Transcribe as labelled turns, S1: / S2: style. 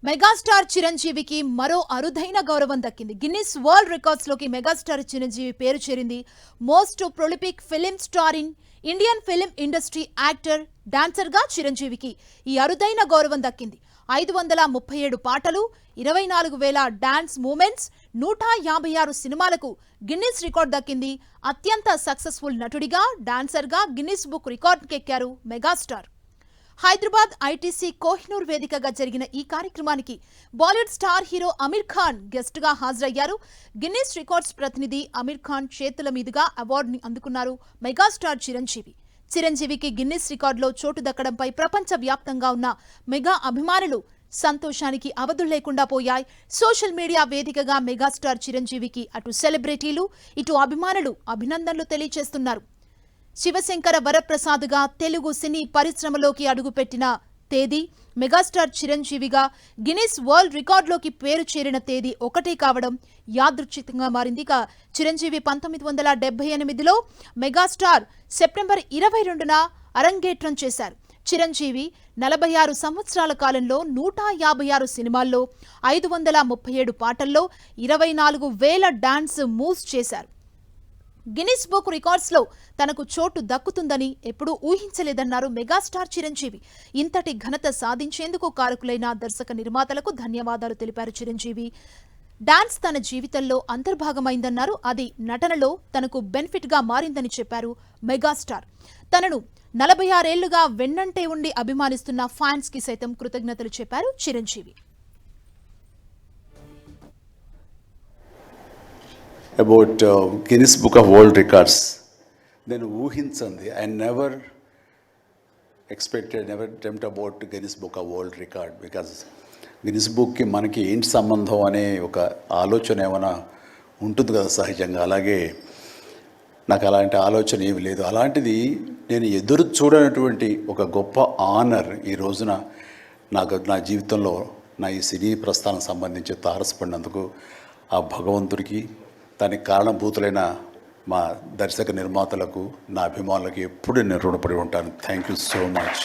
S1: Megastar చిరంజీవికి మరో అరుదైన గౌరవం దక్కింది. గిన్నిస్ వరల్డ్ రికార్డ్స్ లోకి మెగాస్టార్ చిరంజీవి పేరు చేరింది. Most prolific film star in Indian film industry actor, dancer గా చిరంజీవికి ఈ అరుదైన గౌరవం దక్కింది. 537 పాటలు, 24,000 డాన్స్ మూమెంట్స్, 156 సినిమాలకు గిన్నిస్ రికార్డ్ దక్కింది. అత్యంత సక్సెస్ఫుల్ నటుడిగా, డాన్సర్ గా గిన్నిస్ బుక్ రికార్డుకెక్కారు మెగాస్టార్. హైదరాబాద్ ఐటీసీ కోహినూర్ వేదికగా జరిగిన ఈ కార్యక్రమానికి Bollywood star hero Aamir Khan guest గా హాజరయ్యారు. గిన్నిస్ రికార్డ్స్ ప్రతినిధి అమీర్ ఖాన్ చేతుల మీదుగా అవార్డుని అందుకున్నారు మెగాస్టార్ చిరంజీవి. చిరంజీవికి గిన్నిస్ రికార్డులో చోటు దక్కడంపై ప్రపంచ వ్యాప్తంగా ఉన్న మెగా అభిమానులు సంతోషానికి అవధులు లేకుండా పోయాయి. సోషల్ మీడియా వేదికగా మెగాస్టార్ చిరంజీవికి అటు సెలబ్రిటీలు, ఇటు అభిమానులు అభినందనలు తెలియజేస్తున్నారు. శివశంకర వరప్రసాద్గా తెలుగు సినీ పరిశ్రమలోకి అడుగుపెట్టిన తేదీ, మెగాస్టార్ చిరంజీవిగా గిన్నిస్ వరల్డ్ రికార్డులోకి పేరు చేరిన తేదీ ఒకటే కావడం యాదృచ్ఛికంగా మారింది. చిరంజీవి 1978లో, మెగాస్టార్ సెప్టెంబర్ 22న అరంగేట్రం చేశారు. చిరంజీవి 46 సంవత్సరాల కాలంలో 156 సినిమాల్లో, 537 పాటల్లో, 24,000 డాన్స్ మూవ్స్ చేశారు. గిన్నిస్ బుక్ రికార్డ్స్ లో తనకు చోటు దక్కుతుందని ఎప్పుడూ ఊహించలేదన్నారు మెగాస్టార్ చిరంజీవి. ఇంతటి ఘనత సాధించేందుకు కారకులైన దర్శక నిర్మాతలకు ధన్యవాదాలు తెలిపారు చిరంజీవి. డాన్స్ తన జీవితంలో అంతర్భాగమైందన్నారు. అది నటనలో తనకు బెనిఫిట్ గా మారిందని చెప్పారు మెగాస్టార్. తనను 46 ఏళ్లుగా వెన్నంటే ఉండి అభిమానిస్తున్న ఫ్యాన్స్ కి సైతం కృతజ్ఞతలు చెప్పారు Chiranjeevi.
S2: About Guinness Book of World Records. Then ఊహించండి, I never expected, never dreamt about Guinness Book of World Record, because Guinness బుక్కి మనకి ఏంటి సంబంధం అనే ఒక ఆలోచన ఏమైనా ఉంటుంది కదా సహజంగా. అలాగే నాకు అలాంటి ఆలోచన ఏమి లేదు. అలాంటిది నేను ఎదురు చూడనటువంటి ఒక గొప్ప ఆనర్ ఈ రోజున నా జీవితంలో నా ఈ సినీ ప్రస్థానం సంబంధించి తారసపడినందుకు ఆ భగవంతుడికి, దానికి కారణభూతులైన మా దర్శక నిర్మాతలకు, నా అభిమానులకు ఎప్పుడు నేను రుణపడి ఉంటాను. Thank you so much.